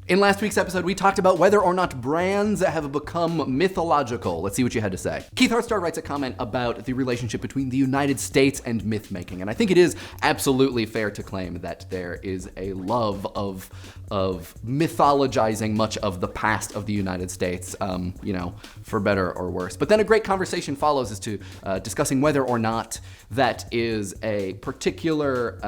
In last week's episode, we talked about whether or not brands have become mythological. Let's see what you had to say. Keith Hartstar writes a comment about the relationship between the United States and myth-making, and I think it is absolutely fair to claim that there is a love of mythologizing much of the past of the United States, for better or worse. But then a great conversation follows as to discussing whether or not that is a particular,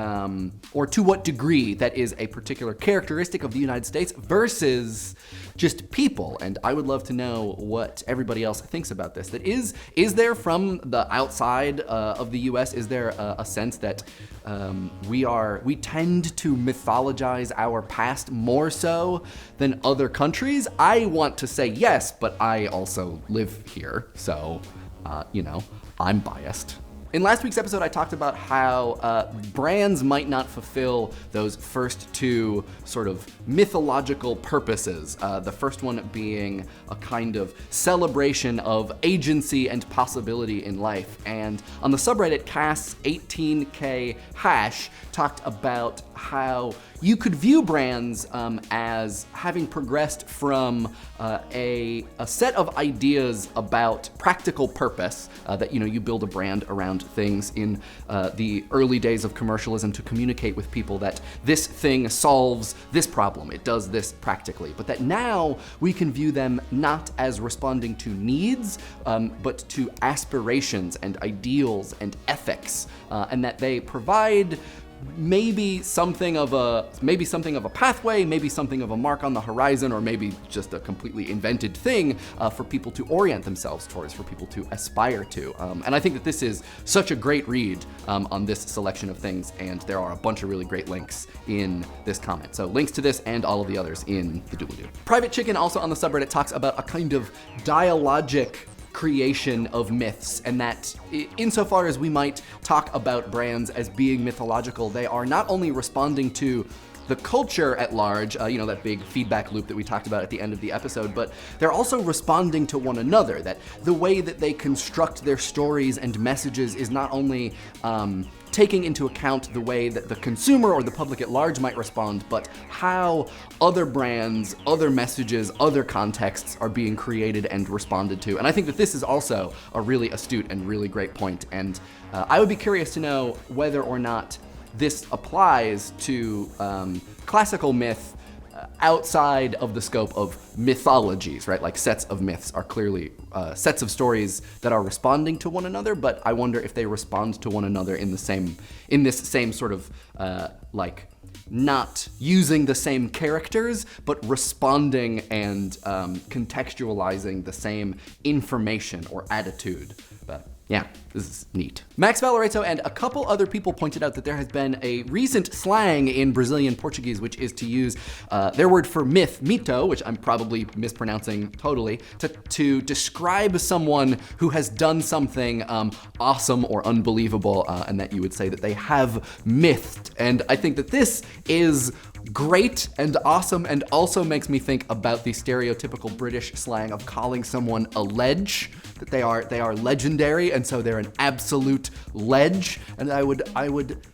or to what degree that is a particular characteristic of the United States versus just people. And I would love to know what everybody else thinks about this. That is there from the outside of the US, is there a sense that we tend to mythologize our past more so than other countries? I want to say yes, but I also live here, so, I'm biased. In last week's episode, I talked about how brands might not fulfill those first two sort of mythological purposes. The first one being a kind of celebration of agency and possibility in life. And on the subreddit, Cass18k hash talked about how you could view brands as having progressed from a set of ideas about practical purpose, that you build a brand around things in the early days of commercialism to communicate with people that this thing solves this problem, it does this practically, but that now we can view them not as responding to needs, but to aspirations and ideals and ethics, and that they provide maybe something of a pathway, maybe something of a mark on the horizon, or maybe just a completely invented thing for people to orient themselves towards, for people to aspire to. And I think that this is such a great read on this selection of things, and there are a bunch of really great links in this comment. So links to this and all of the others in the doobly-doo. PrivateChicken also on the subreddit talks about a kind of dialogic creation of myths, and that insofar as we might talk about brands as being mythological, they are not only responding to the culture at large, that big feedback loop that we talked about at the end of the episode, but they're also responding to one another, that the way that they construct their stories and messages is not only taking into account the way that the consumer or the public at large might respond, but how other brands, other messages, other contexts are being created and responded to. And I think that this is also a really astute and really great point. And I would be curious to know whether or not this applies to classical myth outside of the scope of mythologies, right? Like sets of myths are clearly sets of stories that are responding to one another, but I wonder if they respond to one another in this same sort of not using the same characters, but responding and contextualizing the same information or attitude. But yeah, this is neat. Max Valarezo and a couple other people pointed out that there has been a recent slang in Brazilian Portuguese, which is to use their word for myth, mito, which I'm probably mispronouncing totally, to describe someone who has done something awesome or unbelievable, and that you would say that they have mythed. And I think that this is great and awesome, and also makes me think about the stereotypical British slang of calling someone a ledge, that they are legendary, and so they're an absolute ledge. And I would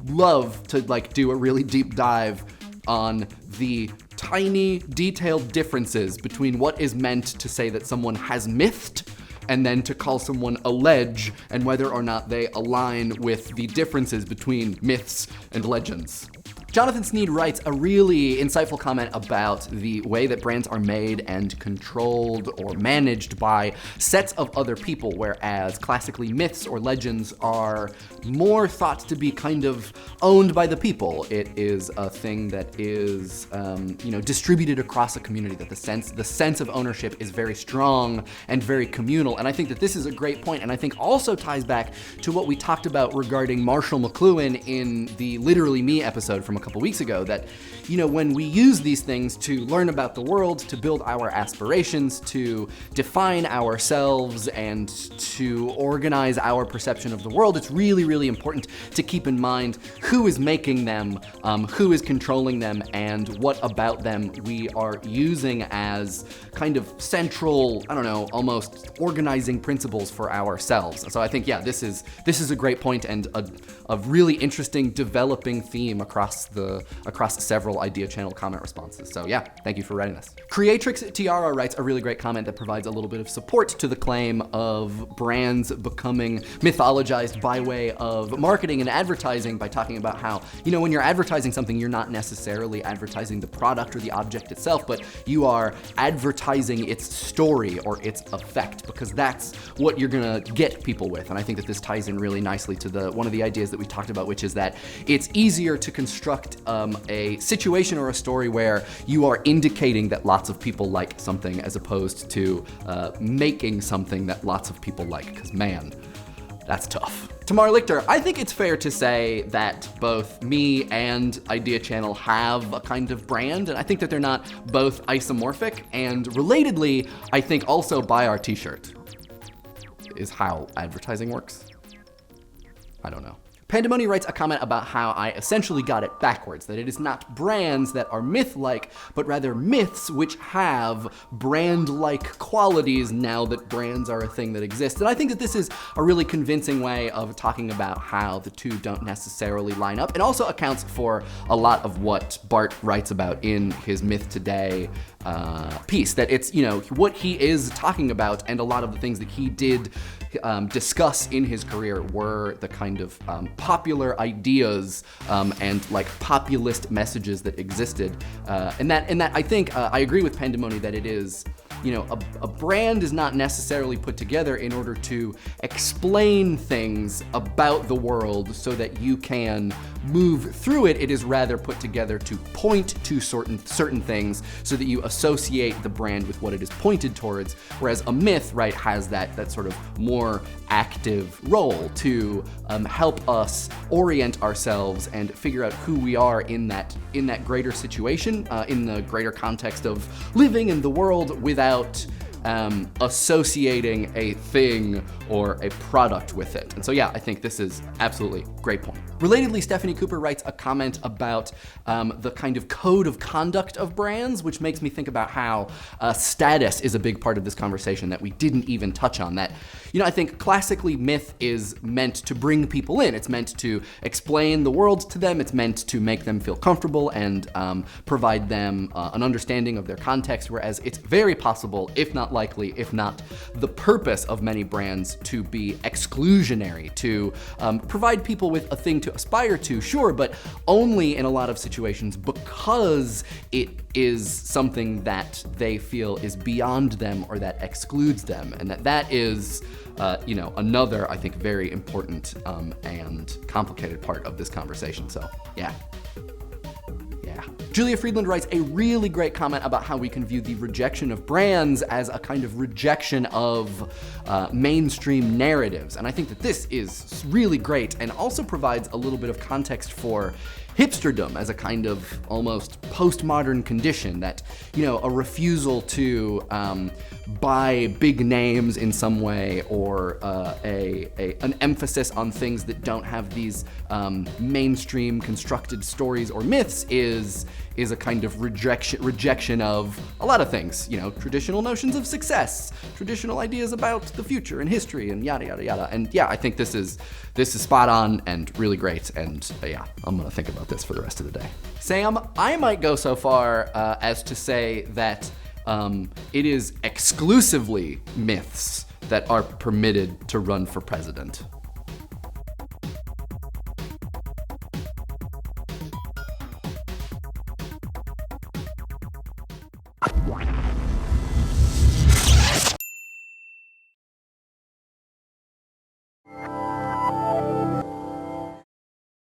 love to do a really deep dive on the tiny detailed differences between what is meant to say that someone has mythed and then to call someone a ledge, and whether or not they align with the differences between myths and legends. Jonathan Sneed writes a really insightful comment about the way that brands are made and controlled or managed by sets of other people, whereas classically myths or legends are more thought to be kind of owned by the people. It is a thing that is, distributed across a community, that the sense of ownership is very strong and very communal. And I think that this is a great point, and I think also ties back to what we talked about regarding Marshall McLuhan in the Literally Me episode from a couple weeks ago, that, when we use these things to learn about the world, to build our aspirations, to define ourselves, and to organize our perception of the world, it's really, really important to keep in mind who is making them, who is controlling them, and what about them we are using as kind of central, almost organizing principles for ourselves. So I think, this is a great point and a really interesting developing theme across several idea channel comment responses. So yeah, thank you for writing this. Creatrix Tiara writes a really great comment that provides a little bit of support to the claim of brands becoming mythologized by way of marketing and advertising by talking about how, when you're advertising something, you're not necessarily advertising the product or the object itself, but you are advertising its story or its effect, because that's what you're gonna get people with. And I think that this ties in really nicely to one of the ideas that we talked about, which is that it's easier to construct a situation or a story where you are indicating that lots of people like something as opposed to making something that lots of people like, because man, that's tough. Tamar Lichter, I think it's fair to say that both me and Idea Channel have a kind of brand, and I think that they're not both isomorphic, and relatedly, I think also buy our t-shirt is how advertising works. I don't know. Pandaemoni writes a comment about how I essentially got it backwards, that it is not brands that are myth-like, but rather myths which have brand-like qualities now that brands are a thing that exists. And I think that this is a really convincing way of talking about how the two don't necessarily line up, and also accounts for a lot of what Bart writes about in his Myth Today piece, that it's, what he is talking about, and a lot of the things that he did discuss in his career were the kind of popular ideas and like populist messages that existed. And that I think I agree with Pandaemoni that it is, a brand is not necessarily put together in order to explain things about the world so that you can move through it. It is rather put together to point to certain things so that you associate the brand with what it is pointed towards. Whereas a myth, right, has that sort of more active role to help us orient ourselves and figure out who we are in that greater situation, in the greater context of living in the world without associating a thing or a product with it. And so yeah, I think this is absolutely a great point. Relatedly, Stephanie Cooper writes a comment about the kind of code of conduct of brands, which makes me think about how status is a big part of this conversation that we didn't even touch on. That, I think classically myth is meant to bring people in. It's meant to explain the world to them. It's meant to make them feel comfortable and provide them an understanding of their context, whereas it's very possible, if not likely, if not the purpose of many brands, to be exclusionary, to provide people with a thing to aspire to, sure, but only in a lot of situations because it is something that they feel is beyond them or that excludes them. And that is, another, I think, very important and complicated part of this conversation. So, yeah. Julia Friedland writes a really great comment about how we can view the rejection of brands as a kind of rejection of mainstream narratives. And I think that this is really great and also provides a little bit of context for hipsterdom as a kind of almost postmodern condition, that, a refusal to buy big names in some way, or an emphasis on things that don't have these mainstream constructed stories or myths is a kind of rejection of a lot of things, traditional notions of success, traditional ideas about the future and history, and yada yada yada. And yeah, I think this is spot on and really great. And yeah, I'm gonna think about this for the rest of the day. Sam, I might go so far as to say that it is exclusively myths that are permitted to run for president.